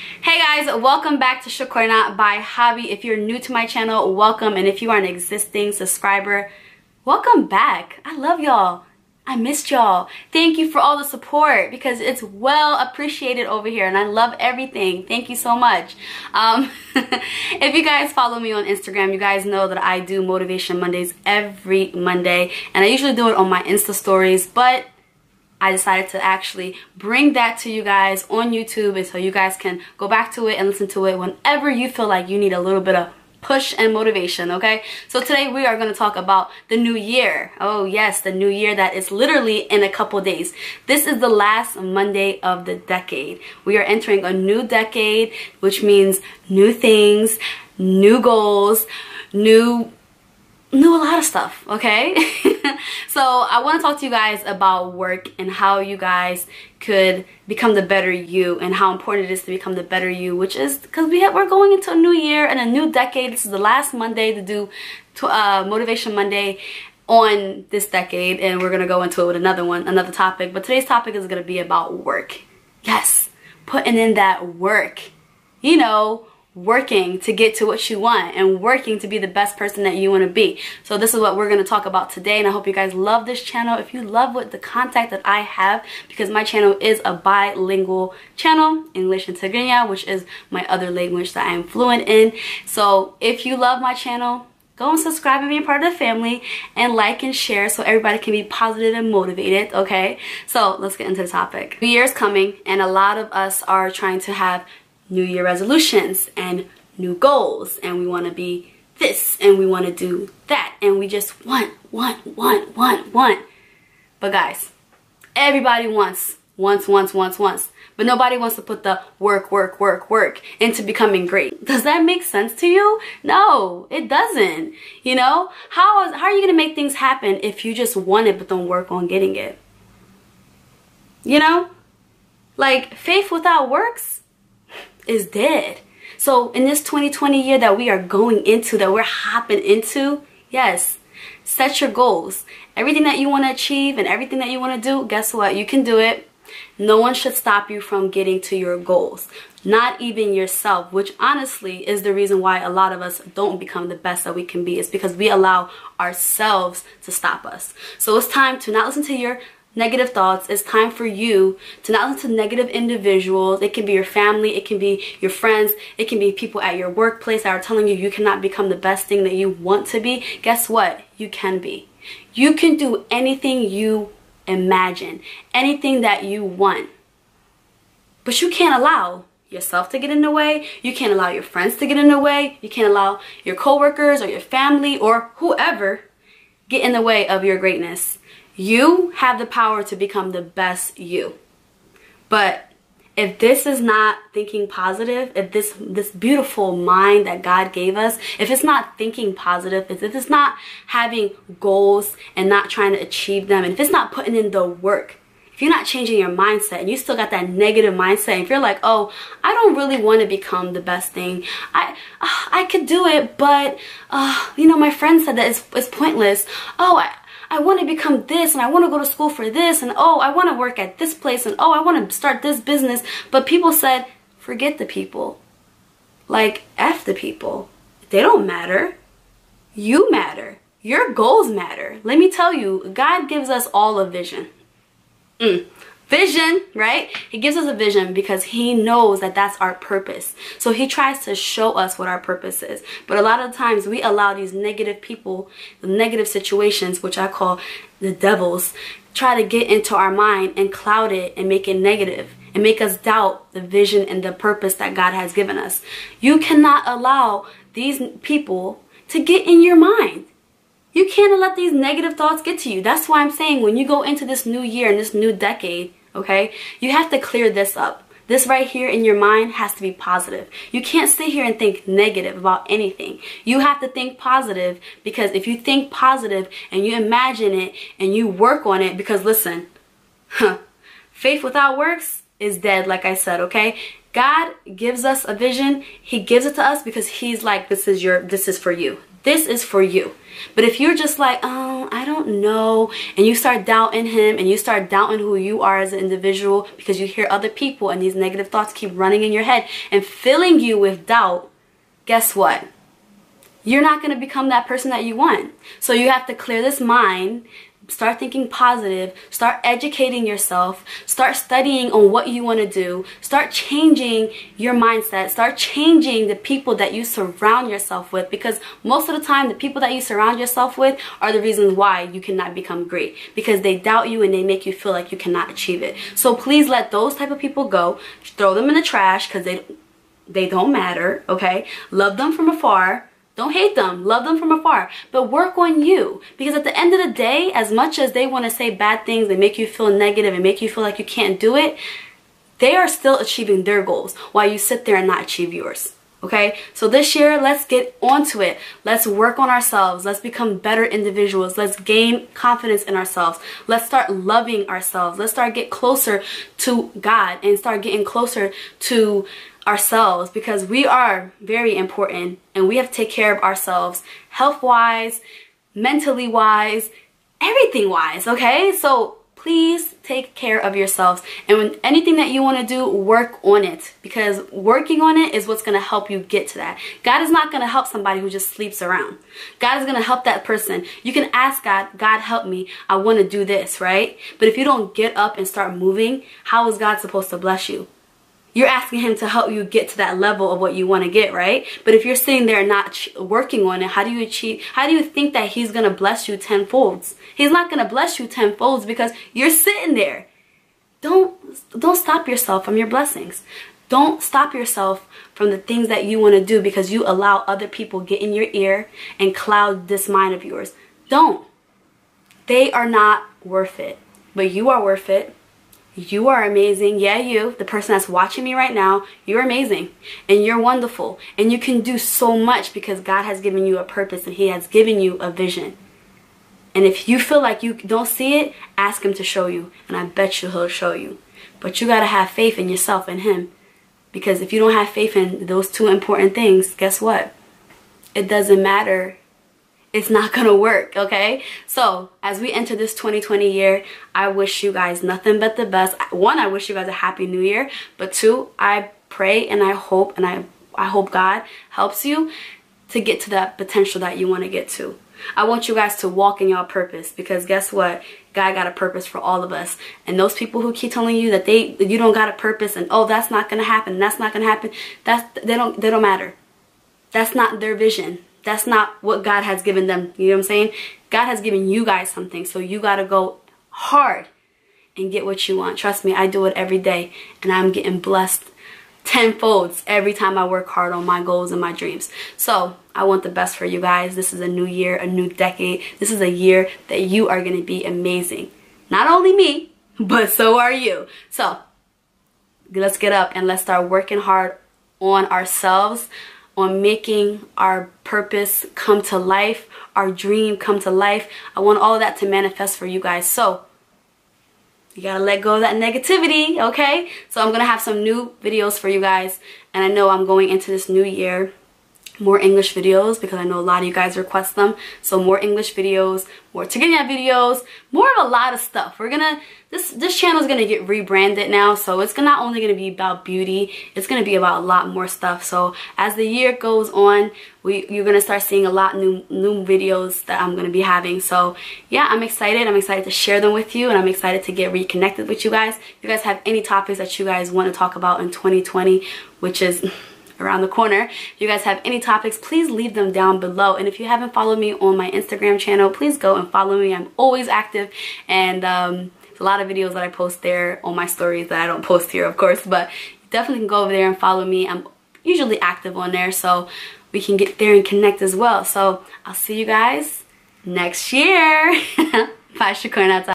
Hey guys, welcome back to Shekorna by Hobby. If you're new to my channel, welcome, and if you are an existing subscriber, welcome back. I love y'all. I missed y'all. Thank you for all the support because it's well appreciated over here and I love everything. Thank you so much. If you guys follow me on Instagram, you guys know that I do Motivation Mondays every Monday, and I usually do it on my Insta stories, but I decided to actually bring that to you guys on YouTube, and so you guys can go back to it and listen to it whenever you feel like you need a little bit of push and motivation, okay? So today we are going to talk about the new year. Oh yes, the new year that is literally in a couple days. This is the last Monday of the decade. We are entering a new decade, which means new things, new goals, new a lot of stuff, okay? So I want to talk to you guys about work and how you guys could become the better you, and how important it is to become the better you, which is because we're going into a new year and a new decade. This is the last Monday to do Motivation Monday on this decade, and we're going to go into it with another topic. But today's topic is going to be about work. Yes, putting in that work, you know, working to get to what you want and working to be the best person that you want to be. So this is what we're going to talk about today, and I hope you guys love this channel. If you love the content that I have, because my channel is a bilingual channel, English and Tigrinya, which is my other language that I am fluent in. So if you love my channel, go and subscribe and be a part of the family, and like and share so everybody can be positive and motivated, okay? So let's get into the topic. New Year's coming, and a lot of us are trying to have New Year resolutions and new goals, and we want to be this and we want to do that, and we just want. But guys, everybody wants, but nobody wants to put the work into becoming great. Does that make sense to you? No, it doesn't. You know, how are you gonna make things happen if you just want it but don't work on getting it? You know, like faith without works is dead. So in this 2020 year that we are going into, that we're hopping into, yes, set your goals. Everything that you want to achieve and everything that you want to do, guess what? You can do it. No one should stop you from getting to your goals. Not even yourself, which honestly is the reason why a lot of us don't become the best that we can be. It's because we allow ourselves to stop us. So it's time to not listen to your negative thoughts. It's time for you to not listen to negative individuals. It can be your family, it can be your friends, it can be people at your workplace that are telling you you cannot become the best thing that you want to be. Guess what? You can be. You can do anything you imagine, anything that you want. But you can't allow yourself to get in the way. You can't allow your friends to get in the way. You can't allow your coworkers or your family or whoever get in the way of your greatness. You have the power to become the best you. But if this is not thinking positive, if this beautiful mind that God gave us, if it's not thinking positive, if it's not having goals and not trying to achieve them, and if it's not putting in the work, if you're not changing your mindset and you still got that negative mindset, and if you're like, oh, I don't really want to become the best thing, I could do it, but you know, my friend said that it's pointless. Oh, I want to become this, and I want to go to school for this, and oh, I want to work at this place, and oh, I want to start this business. But people said, forget the people. Like, F the people. They don't matter. You matter. Your goals matter. Let me tell you, God gives us all a vision. Vision, right? He gives us a vision because he knows that that's our purpose. So he tries to show us what our purpose is. But a lot of times we allow these negative people, the negative situations, which I call the devils, try to get into our mind and cloud it and make it negative and make us doubt the vision and the purpose that God has given us. You cannot allow these people to get in your mind. You can't let these negative thoughts get to you. That's why I'm saying when you go into this new year and this new decade, okay, you have to clear this up. This right here in your mind has to be positive. You can't sit here and think negative about anything. You have to think positive, because if you think positive and you imagine it and you work on it, because listen, faith without works is dead, like I said, okay? God gives us a vision. He gives it to us because he's like, this is for you. This is for you. But if you're just like, oh, I don't know, and you start doubting him and you start doubting who you are as an individual because you hear other people and these negative thoughts keep running in your head and filling you with doubt, guess what? You're not going to become that person that you want. So you have to clear this mind, start thinking positive, start educating yourself, start studying on what you want to do, start changing your mindset, start changing the people that you surround yourself with, because most of the time the people that you surround yourself with are the reasons why you cannot become great, because they doubt you and they make you feel like you cannot achieve it. So please let those type of people go. Throw them in the trash because they don't matter, okay? Love them from afar. Don't hate them. Love them from afar. But work on you. Because at the end of the day, as much as they want to say bad things and make you feel negative and make you feel like you can't do it, they are still achieving their goals while you sit there and not achieve yours. Okay? So this year, let's get onto it. Let's work on ourselves. Let's become better individuals. Let's gain confidence in ourselves. Let's start loving ourselves. Let's start get closer to God and start getting closer to ourselves, because we are very important and we have to take care of ourselves health wise, mentally wise, everything wise. Okay, so please take care of yourselves, and when anything that you want to do, work on it, because working on it is what's going to help you get to that. God is not going to help somebody who just sleeps around. God is going to help that person. You can ask God, God help me, I want to do this, right? But if you don't get up and start moving, how is God supposed to bless you? You're asking him to help you get to that level of what you want to get, right? But if you're sitting there not working on it, how do you think that he's going to bless you tenfold? He's not going to bless you tenfold because you're sitting there. Don't stop yourself from your blessings. Don't stop yourself from the things that you want to do because you allow other people get in your ear and cloud this mind of yours. Don't. They are not worth it. But you are worth it. You are amazing. Yeah, you, the person that's watching me right now, you're amazing and you're wonderful and you can do so much because God has given you a purpose and he has given you a vision. And if you feel like you don't see it, ask him to show you, and I bet you he'll show you. But you got to have faith in yourself and him, because if you don't have faith in those two important things, guess what? It doesn't matter. It's not gonna work, okay? So as we enter this 2020 year, I wish you guys nothing but the best. One, I wish you guys a happy new year, but two, I pray and I hope, I hope God helps you to get to that potential that you want to get to. I want you guys to walk in your purpose, because guess what? God got a purpose for all of us. And those people who keep telling you that you don't got a purpose and oh, that's not gonna happen, that's not gonna happen, they don't matter. That's not their vision. That's not what God has given them. You know what I'm saying? God has given you guys something. So you got to go hard and get what you want. Trust me, I do it every day. And I'm getting blessed tenfold every time I work hard on my goals and my dreams. So I want the best for you guys. This is a new year, a new decade. This is a year that you are going to be amazing. Not only me, but so are you. So let's get up and let's start working hard on ourselves, on making our purpose come to life, our dream come to life. I want all of that to manifest for you guys. So you gotta let go of that negativity, okay? So I'm gonna have some new videos for you guys, and I know I'm going into this new year more English videos because I know a lot of you guys request them. So more English videos, more Tigrinya videos, more of a lot of stuff. We're gonna, this channel is gonna get rebranded now, so it's not only gonna be about beauty, it's gonna be about a lot more stuff. So as the year goes on, you're gonna start seeing a lot new videos that I'm gonna be having. So yeah, I'm excited to share them with you, and I'm excited to get reconnected with you guys. If you guys have any topics that you guys want to talk about in 2020, which is around the corner, if you guys have any topics, please leave them down below. And if you haven't followed me on my Instagram channel, please go and follow me. I'm always active, and there's a lot of videos that I post there on my stories that I don't post here, of course, but you definitely can go over there and follow me. I'm usually active on there, so we can get there and connect as well. So I'll see you guys next year. Bye, Shakurna.